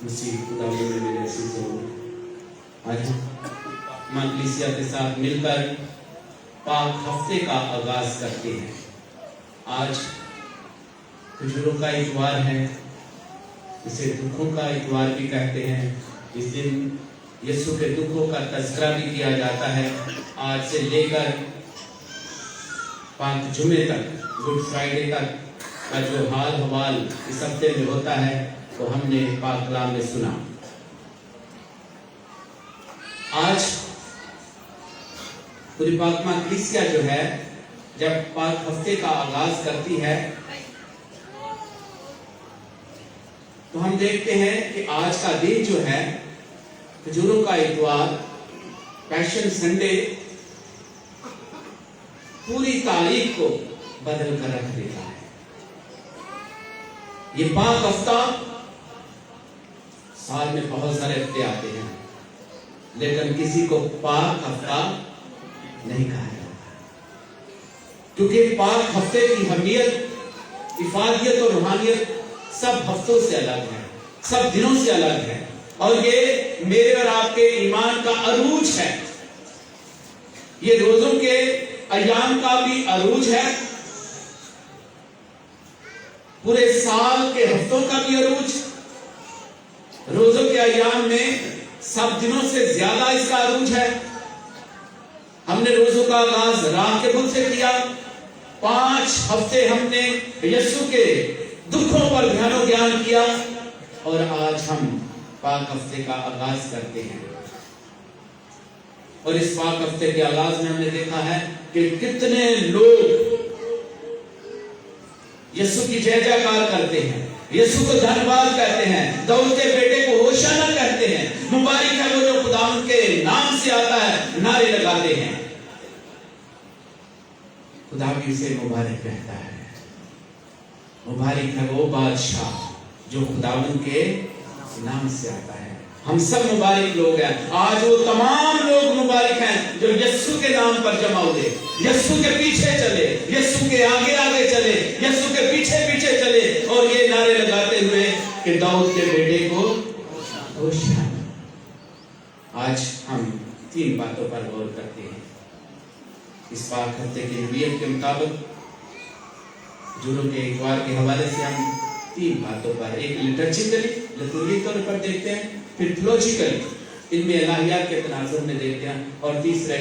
مسیح خدا میں میرے عزیزوں، آج ہم کلیسیا کے ساتھ مل کر پاک ہفتے کا آغاز کرتے ہیں۔ آج کھجوروں کا اتوار ہے، اسے دکھوں کا اتوار بھی کہتے ہیں۔ اس دن یسوع کے دکھوں کا تذکرہ بھی کیا جاتا ہے۔ آج سے لے کر پاک جمعے تک، گڈ فرائیڈے تک کا جو حال حوال اس ہفتے میں ہوتا ہے وہ ہم نے پاک کلام میں سنا۔ آج پوری پاک ماں کلیسیا جو ہے جب پاک ہفتے کا آغاز کرتی ہے تو ہم دیکھتے ہیں کہ آج کا دن جو ہے کھجوروں کا اتوار، پیشن سنڈے، پوری تاریخ کو بدل کر رکھ دیتا ہے۔ یہ پاک ہفتہ سال میں بہت سارے ہفتے آتے ہیں، لیکن کسی کو پاک ہفتہ نہیں کہا جاتا، کیونکہ پاک ہفتے کی اہمیت، افادیت اور روحانیت سب ہفتوں سے الگ ہے، سب دنوں سے الگ ہے، اور یہ میرے اور آپ کے ایمان کا عروج ہے۔ یہ روزوں کے ایام کا بھی عروج ہے، پورے سال کے ہفتوں کا بھی عروج۔ روزوں کے ایام میں سب دنوں سے زیادہ اس کا عروج ہے۔ ہم نے روزوں کا آغاز رات کے بدھ سے کیا، 5 ہفتے ہم نے یسوع کے دکھوں پر دھیان و گیان کیا، اور آج ہم پاک ہفتے کا آغاز کرتے ہیں۔ اور اس پاک ہفتے کے آغاز میں ہم نے دیکھا ہے کہ کتنے لوگ یسوع کی جے جیکار کرتے ہیں، یسوع کو دھنیواد کہتے ہیں، داؤد کے بیٹے کو ہوشانہ کہتے ہیں، مبارک ہے وہ جو خداوند کے نام سے آتا ہے، نعرے لگاتے ہیں۔ خدا بھی اسے مبارک کہتا ہے۔ مبارک ہے وہ بادشاہ جو خداوند کے نام سے آتا ہے۔ ہم سب مبارک لوگ ہیں۔ آج وہ تمام لوگ مبارک ہیں جو یسوع کے نام پر جمع ہوئے، یسوع کے پیچھے چلے، یسوع کے آگے آگے چلے، یسوع کے پیچھے پیچھے چلے، اور یہ نعرے لگاتے ہوئے کہ داؤد کے بیٹے کو ہوشیار۔ آج ہم 3 باتوں پر غور کرتے ہیں۔ اس پاک ہفتے کی نوعیت کے مطابق کھجوروں کے اتوار کے حوالے سے ہم 3 باتوں پر، ایک لٹورجیکلی طور پر دیکھتے ہیں، پھر تھیولوجیکلی علم الہیات کے تناظر میں دیکھتے ہیں، اور تیسرے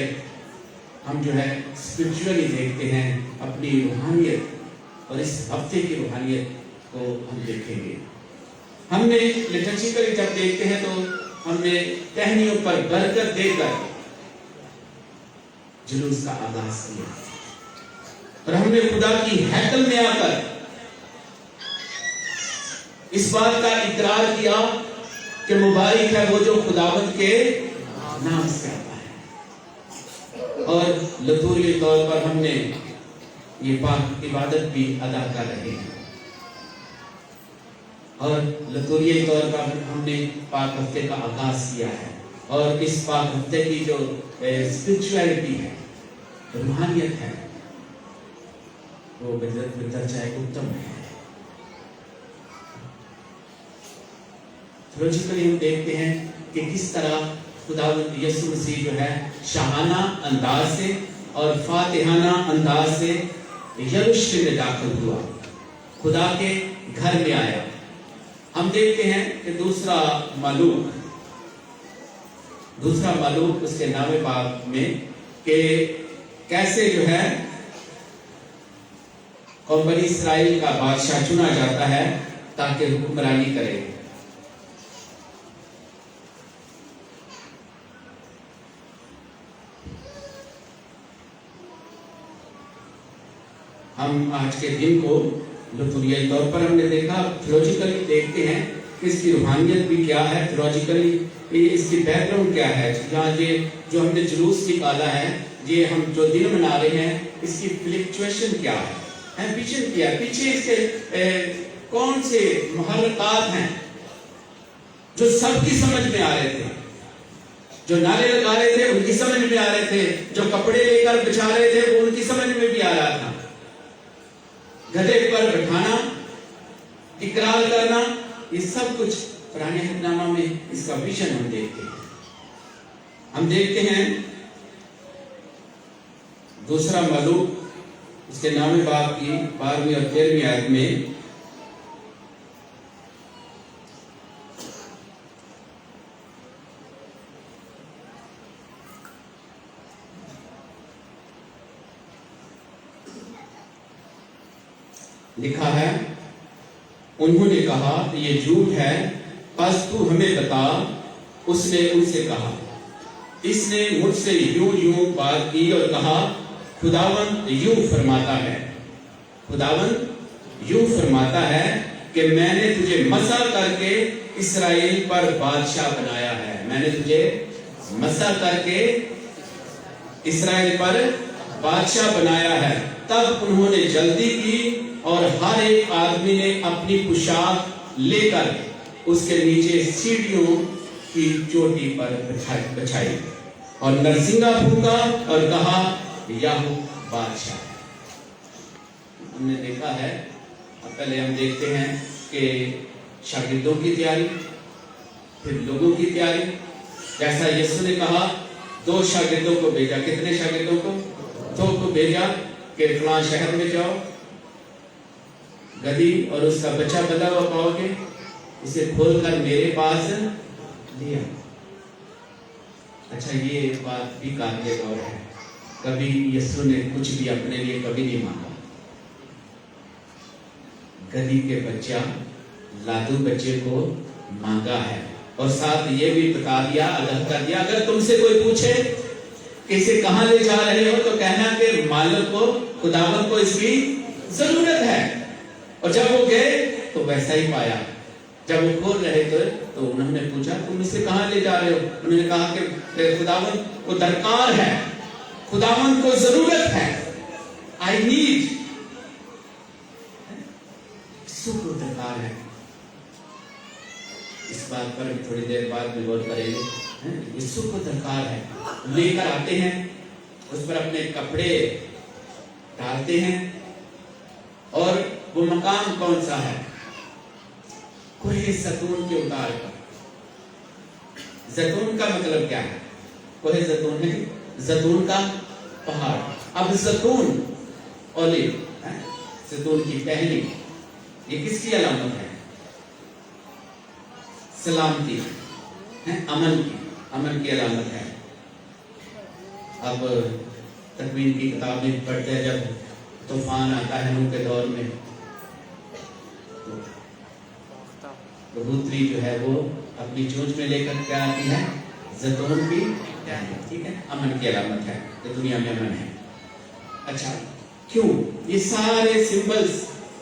ہم جو ہے اسپرچولی دیکھتے ہیں اپنی روحانیت، اور اس ہفتے کی روحانیت کو ہم دیکھیں گے۔ ہم نے لٹرجیکلی جب دیکھتے ہیں تو ہم نے ٹہنیوں پر برکت دے کر جلوس کا آغاز کیا، اور ہم نے خدا کی ہیکل میں آ کر اس بات کا اقرار کیا کہ مبارک ہے وہ جو خداوند کے نام سے آتا ہے، اور لطوری طور پر ہم نے یہ پاک عبادت بھی ادا کر رہے ہیں، اور لطوری طور پر ہم نے پاک ہفتے کا آغاز کیا ہے، اور اس پاک ہفتے کی جو اسپرچویلٹی ہے، روحانیت ہے، وہ درجہ اتم ہے۔ تھیولوجیکلی ہم دیکھتے ہیں کہ کس طرح خداوند یسوع مسیح جو ہے شاہانہ انداز سے اور فاتحانہ انداز سے یروشلم میں داخل ہوا، خدا کے گھر میں آیا۔ ہم دیکھتے ہیں کہ دوسرا معلوم اس کے نام پاک میں کہ کیسے جو ہے قوم بنی اسرائیل کا بادشاہ چنا جاتا ہے تاکہ حکمرانی کرے۔ ہم آج کے دن کو لطوریائی طور پر ہم نے دیکھا، تھیولوجیکلی دیکھتے ہیں کہ اس کی روحانیت بھی کیا ہے، تھیولوجیکلی اس کی بیک گراؤنڈ کیا ہے، یہاں یہ جو ہم نے جلوس نکالا ہے، یہ ہم جو دن منا رہے ہیں، اس کی فلکچویشن کیا ہے، پیچھے کیا ہے، پیچھے اس کے کون سے محرکات ہیں جو سب کی سمجھ میں آ رہے تھے، جو نعرے لگا رہے تھے ان کی سمجھ میں آ رہے تھے، جو کپڑے لے کر بچھا رہے تھے وہ ان کی سمجھ میں بھی آ رہا تھا۔ گدھے پر بٹھانا، اقرار کرنا، یہ سب کچھ पुराने अहदनामा में इसका विजन हम देखते हैं दूसरा मलूक उसके 9वें बाब की 12वीं और 13वीं आयत में लिखा है, उन्होंने कहा ये झूठ है, बस तू हमें बता। उसने उनसे कहा, इसने मुझसे यूं यूं बात की और कहा, खुदावंद यूं फरमाता है, खुदावंद यूं फरमाता है कि मैंने तुझे मसा करके इस्राएल पर बादशाह बनाया है। मैंने तुझे मसा करके इस्राएल पर बादशाह बनाया है। तब उन्होंने जल्दी की और हर एक आदमी ने अपनी पोशाक लेकर उसके नीचे सीढ़ियों की चोटी पर बिछाई और नरसिंगा फूंका और कहा, याहू बादशाह। हमने देखा है, पहले हम देखते हैं कि शागिर्दों की तैयारी, फिर लोगों की तैयारी। जैसा यीशु ने कहा, 2 शागिर्दों को भेजा। कितने शागिर्दों को? 2 को भेजा कि फलां शहर में जाओ, गधी और उसका बच्चा बंधा हुआ पाओगे, इसे खोलकर मेरे पास दिया। अच्छा, ये बात भी काबिल गौर है। कभी यीशु ने कुछ भी अपने लिए कभी नहीं मांगा। गधी के बच्चा, लादू बच्चे को मांगा है और साथ ये भी बता दिया, आगाह कर दिया, अगर तुमसे कोई पूछे कि इसे कहां ले जा रहे हो तो कहना कि मालिक को, खुदावंद को इसकी जरूरत है। और जब वो गए तो वैसा ही पाया। जब वो खोल रहे थे तो उन्होंने पूछा, तुम इसे कहां ले जा रहे हो? उन्होंने कहा कि खुदावंद को दरकार है, खुदावंद को जरूरत है, आई नीड, को दरकार है। इस बात पर थोड़ी देर बाद में गौर करेंगे। यीशु को दरकार है, लेकर आते हैं, उस पर अपने कपड़े डालते हैं। और वो मकाम कौन सा है? कोहे ज़ैतून के उतार पर। ज़ैतून का मतलब क्या है? कोहे ज़ैतून है ज़ैतून का पहाड़। अब ज़ैतून ओलिव, ज़ैतून की टहनी, ये किसकी अलामत है? सलामती है, अमन की अलामत है। अब तकवीन की किताब में पढ़ते हैं, जब तूफान आता है नूह के दौर में, तो कबूतरी जो है वो अपनी चोंच में लेकर क्या आती है? ज़ैतून की टहनी, ठीक है, अमन की अलामत है, तो दुनिया में अमन है। अच्छा, क्यों? ये सारे सिंबल्स,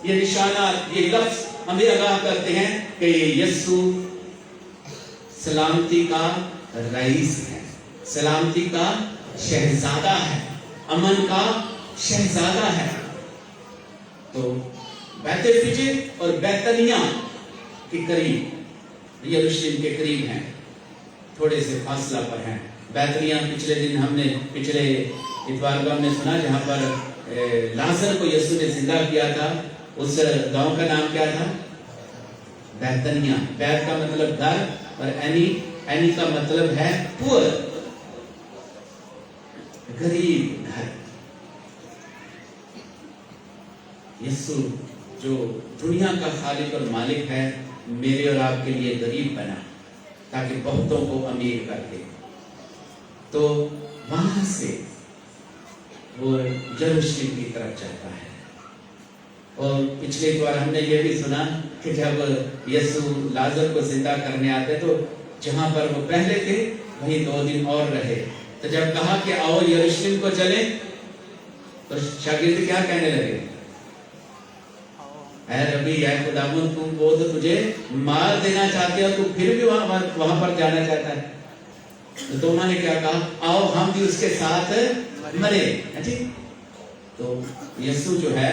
ये निशानात, ये लफ्ज हमें आगाह करते हैं कि यीशु सलामती का रईस है, सलामती का शहजादा है, अमन का शहजादा है। तो बैतफिजिर और बैतनिया के करीब, यरूशलेम के करीब हैं, थोड़े से फासला पर हैं। बैतनिया पिछले दिन हमने, पिछले इतवार को हमने सुना, जहां पर लाजर को यीशु ने जिंदा किया था, उस गांव का नाम क्या था? बैतनिया। बैत का मतलब घर और एनी का मतलब है पुअर, गरीब घर। यीशु जो दुनिया का खालिक और मालिक है, मेरे और आपके लिए गरीब बना ताकि बहुतों को अमीर कर दे। तो वहां से वो यरूशलेम की तरफ जाता है। और पिछले बार हमने ये भी सुना कि जब यीशु लाजर को जिंदा करने आते तो जहां पर वो पहले थे वहीं 2 दिन और रहे। तो जब कहा कि आओ यरूशलेम को चले, तो शागिर्द क्या कहने लगे? ऐ रबी, ऐ खुदावंद, तुम वो तो तुझे मार देना चाहते हो, तू फिर भी वहां पर जाना चाहता है। तो तोमा ने क्या कहा? आओ हम भी उसके साथ मरे। ठीक। तो यीशु जो है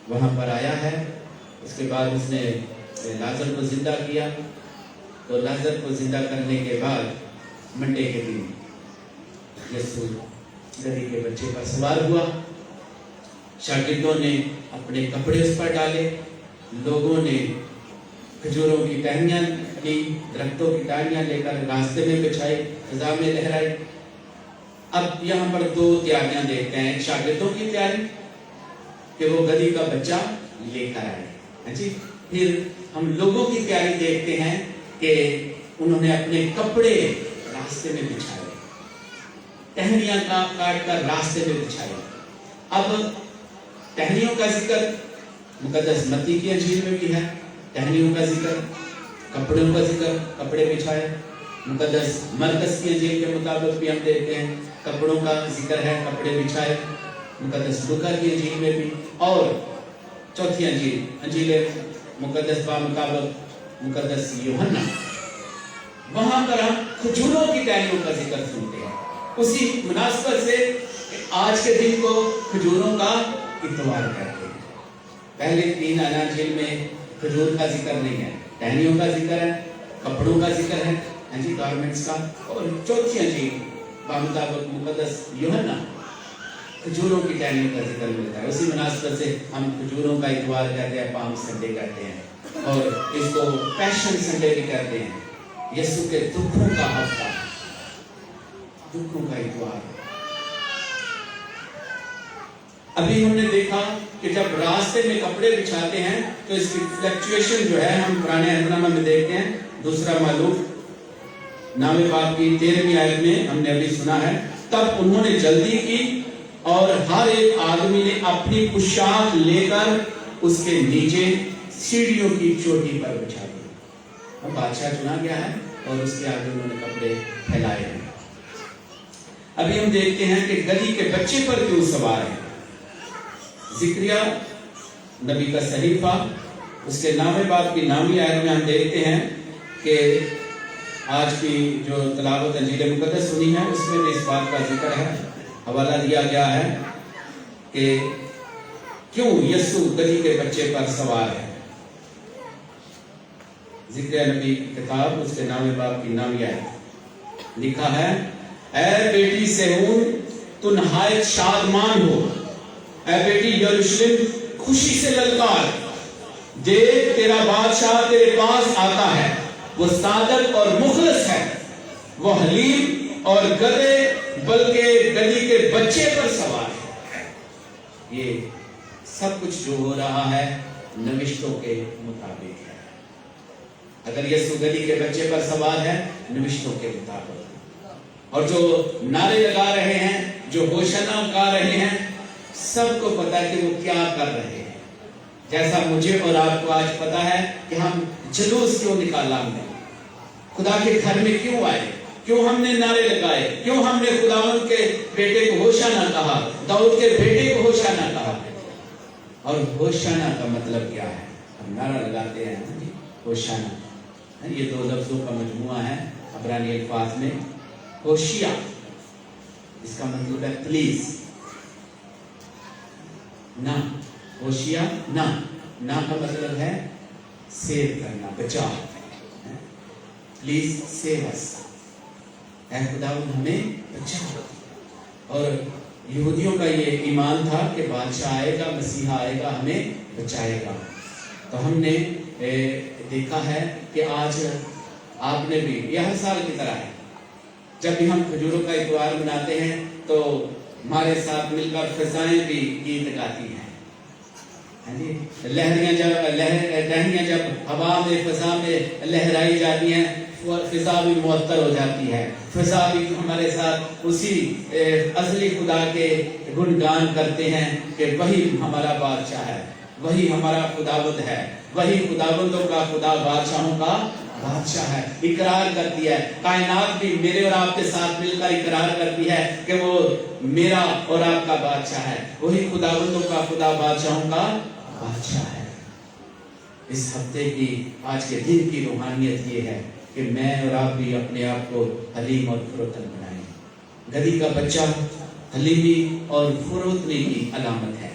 वहां पर आया है, उसके बाद उसने लाजर को जिंदा किया। तो लाजर को जिंदा करने के बाद मंडे के दिन यीशु गधी के बच्चे पर सवार हुआ। शागिर्दों ने अपने कपड़े उस पर डाले, लोगों ने खजूरों की टहनियां ली, दरख्तों की टहनियां लेकर रास्ते में बिछाई, फिजा में लहराई। अब यहाँ पर दो तैयारियां देखते हैं, एक शागिर्दों की तैयारी कि वो गधी का बच्चा लेकर आए जी। फिर हम लोगों की तैयारी देखते हैं कि उन्होंने अपने कपड़े रास्ते में बिछाए, टहनियां काट कर रास्ते में बिछाए। अब टहनियों का जिक्र मुकद्दस मत्ती की अंजील में भी है, टहनियों का जिक्र, कपड़ों का जिक्र, कपड़े बिछाए। मुकद्दस मरकस की अंजील के मुताबिक भी हम देखते हैं कपड़ों का जिक्र है, कपड़े बिछाए। मुकद्दस लूका की अंजील में भी, और चौथी अंजील मुकद्दस बामुताबिक मुकद्दस यूहन्ना, वहां पर हम खजूरों की टहनियों का जिक्र सुनते हैं। उसी मुनासबत से आज के दिन को खजूरों का इतवार करते हैं। पहले 3 अंजील में खजूर का जिक्र नहीं है, टहनियों का जिक्र है, कपड़ों का जिक्र है जी, गारमेंट्स का। और चौथी अंजील बामुताबिक मुकद्दस यूहन्ना खजूरों की टहनियों का जिक्र मिलता है। उसी मुनासबत से हम खजूरों का इतवार कहते हैं, पाम संडे कहते हैं, और इसको पैशन संडे भी कहते हैं, यीशु के दुखों का हफ्ता, दुखों का इतवार। अभी हमने देखा कि जब रास्ते में कपड़े बिछाते हैं तो इसकी फ्लक्चुएशन जो है हम पुराने अहदनामा में देखते हैं। दूसरा मालूम नामे बाप की 13वीं आयत में हमने अभी सुना है, तब उन्होंने जल्दी की और हर एक आदमी ने अपनी पोशाक लेकर उसके नीचे सीढ़ियों की चोटी पर बिछा दी। अब बादशाह चुना गया है और उसके आगे उन्होंने कपड़े फैलाए हैं। अभी हम देखते हैं कि गधी के बच्चे पर क्यों सवार है। जिक्रिया नबी का सहीफा, उसके नामे बाप की नामी आयत में हम देखते हैं कि आज की जो तलावत अंजील मुकद्दस सुनी है उसमें भी इस बात का जिक्र है, हवाला दिया गया है कि क्यों यीशु गधी के बच्चे पर सवार है। जिक्रिया नबी की किताब, उसके नामे बाप की नामी आयत लिखा है, ऐ बेटी सेहून तू नहायत शादमान हो, ऐ बेटी यरूशलेम खुशी से ललकार, देख तेरा बादशाह तेरे पास आता है, वो सादक और मुखलस है, वो हलीम और गधे बल्कि गधी के बच्चे पर सवार है। ये सब कुछ जो हो रहा है नविश्तों के मुताबिक है। अगर यीशु गधी के बच्चे पर सवार है नविश्तों के मुताबिक, और जो नारे लगा रहे हैं, जो होशाना गा रहे हैं, सबको पता है कि वो क्या कर रहे हैं। जैसा मुझे और आपको आज पता है कि हम जुलूस क्यों निकाला, हमने खुदा के घर में क्यों आए, क्यों हमने नारे लगाए, क्यों हमने खुदावंद के बेटे को होशाना कहा, दाऊद के बेटे को होशाना कहा। और होशाना का मतलब क्या है? हम नारा लगाते हैं होशाना, ये 2 लफ्जों का मजमुआ है अब्रानी अल्फाज में। होशिया इसका मतलब है प्लीज, ना, होशिया ना, ना का मतलब है सेव करना, बचाव, प्लीज सेव अस, ऐ खुदावंद हमें बचाओ। और यहूदियों का ये ईमान था कि बादशाह आएगा, मसीहा आएगा, हमें बचाएगा। तो हमने देखा है कि आज आपने भी, यह हर साल की तरह है, जब भी हम खजूरों का इतवार मनाते हैं तो हमारे साथ मिलकर फिजाएं भी गीत गाती हैं, लहरियां जब हवा में फिजा में लहराई जाती हैं, फिजा भी मुअत्तर हो जाती है। फिजा भी हमारे साथ उसी असली खुदा के गुणगान करते हैं कि वही हमारा बादशाह है, वही हमारा खुदावंद है, वही खुदावंदों का खुदा, बादशाहों का बादशाह है। इकरार करती है कायनात भी मेरे और आपके साथ मिलकर इकरार करती है कि वो मेरा और आपका बादशाह है, वही खुदावंदों का खुदा, बादशाहों का बादशाह है। इस हफ्ते की, आज के दिन की रूहानियत ये है कि मैं और आप भी अपने आप को हलीम और फुरोतन बनाएं। गधी का बच्चा हलीमी और फुरोतनी की अलामत है।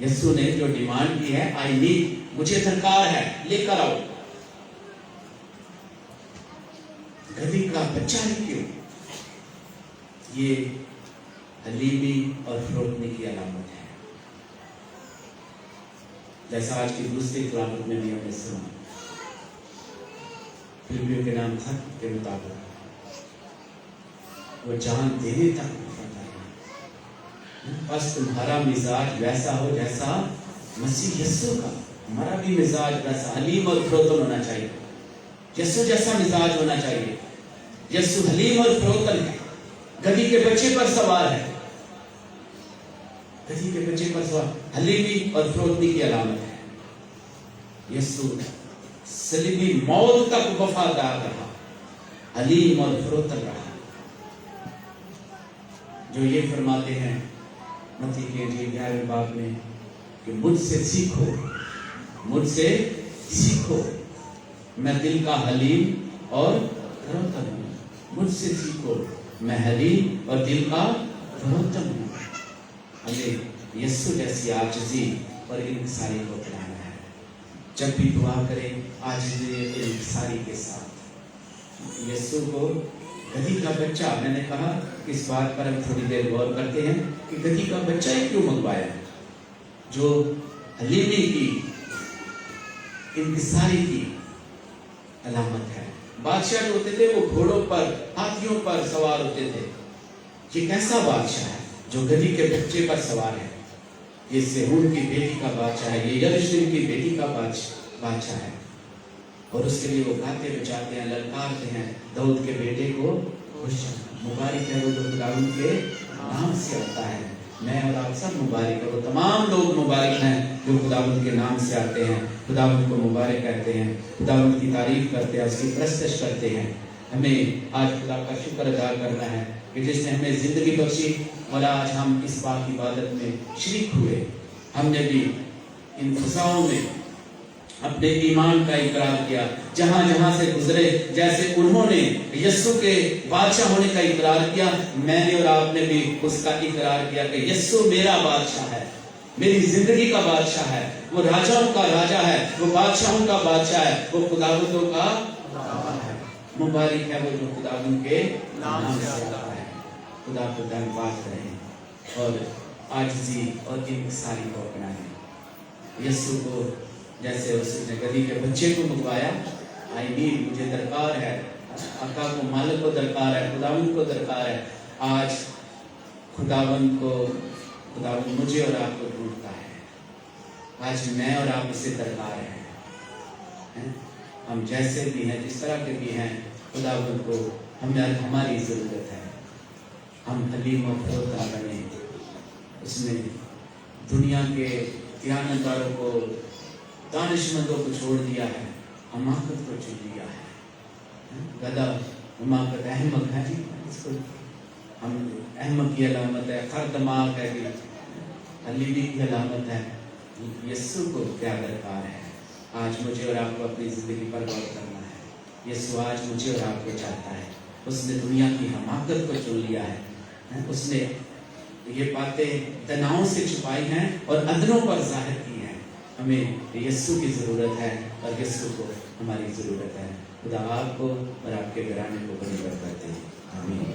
यीशु ने जो डिमांड की है, आई नीड, मुझे दरकार है, लेकर आओ। गधी का बच्चा ही क्यों? ये हलीमी और फुरोतनी की अलामत है। जैसा आज की दूसरी खिलाफत में भी हमने सुना, फिलिपियों के नाम खत के मुताबिक वो जान देने तक वफादार है। बस तुम्हारा मिजाज वैसा हो जैसा मसीह यीशु का, हमारा भी मिजाज वैसा हलीम और फरोतन होना चाहिए। यीशु जैसा मिजाज होना चाहिए। यीशु हलीम और फरोतन है, गधी के बच्चे पर सवार है, गधी के बच्चे पर सवार, हलीमी और फरोतनी की अलामत है। यीशु सलीबी मौत तक वफादार रहा, हलीम और फरोतन रहा। जो ये फरमाते हैं मत्ती के 11वें बाब में कि मुझसे सीखो, मुझसे सीखो, मैं दिल का हलीम और फरोतन हूँ। मुझसे सीखो, मैं हलीम और दिल का फरोतन हूँ। हमें यीशु जैसी आजिज़ी और इंकिसारी को अपनाना है। जब भी दुआ करें आजिज़ी और इंकिसारी के साथ। यीशु को गधी का बच्चा, मैंने कहा इस बात पर हम थोड़ी देर गौर करते हैं कि गधी का बच्चा ही क्यों मंगवाया, जो हलीमी की, इंकिसारी की अलामत है। बादशाह जो होते थे वो घोड़ों पर, हाथियों पर सवार होते थे। ये कैसा बादशाह है जो गधी के बच्चे पर सवार है? ये सेहून की बेटी का बादशाह है, ये यरूशलेम की बेटी का बादशाह है। और उसके लिए वो गाते बजाते हैं, ललकारते हैं, दाऊद के बेटे को मुबारक है वो जो खुदावंद के नाम से आता है। मैं और आप सब मुबारक है, वो तमाम लोग मुबारक हैं जो खुदावंद के नाम से आते हैं, खुदावंद को मुबारक कहते हैं, खुदावंद की तारीफ करते हैं, उसकी प्रस्तश करते हैं। हमें आज खुदा का शुक्र अदा करना है कि जिसने हमें जिंदगी बख्शी और आज हम इस पाक इबादत में शरीक हुए। हमने भी इन फसाओं में अपने ईमान का इकरार किया, जहां जहां से गुजरे, जैसे उन्होंने यीशु के बादशाह होने का इकरार किया, मैंने और आपने भी उसका इकरार किया कि यीशु मेरा बादशाह है, मेरी जिंदगी का बादशाह है, वो राजाओं का राजा है, वो बादशाहों का बादशाह है, वो खुदावंदों का है। मुबारक है वो जो खुदावंद के नाम से आता है। खुदा को धन्यवाद करें और आजिज़ी और इंकिसारी को अपनाएं। यीशु को जैसे उसने गधी के बच्चे को मंगवाया, आई नीड, मुझे दरकार है, आका को, मालिक को दरकार है, खुदावंद को दरकार है। आज खुदावंद मुझे और आपको ढूंढता है। आज मैं और आप इसे दरकार है। हम जैसे भी हैं, जिस तरह के भी हैं, खुदावंद को हमारी ज़रूरत है। हम हलीम और फरोतन बने। उसने दुनिया के दयानतदारों को, दानिशमंदों को छोड़ दिया है, हमाकत को चुन लिया है। गधा हमाकत अहमक है जी, इसको हम अहमक की अलामत है, खर दिमाग है कि हलीमी की अलामत है। यीशु को क्या दरकार है? आज मुझे और आपको अपनी जिंदगी पर गौर करना है। यीशु आज मुझे और आपको चाहता है। उसने दुनिया की हमाकत को चुन लिया है। उसने ये बातें तनाव से छुपाई हैं और अदलों पर जाहिर की हैं। हमें यीशु की ज़रूरत है और यीशु को हमारी ज़रूरत है। खुदा आपको और आपके घराने को बड़ी बरकत दे। आमीन।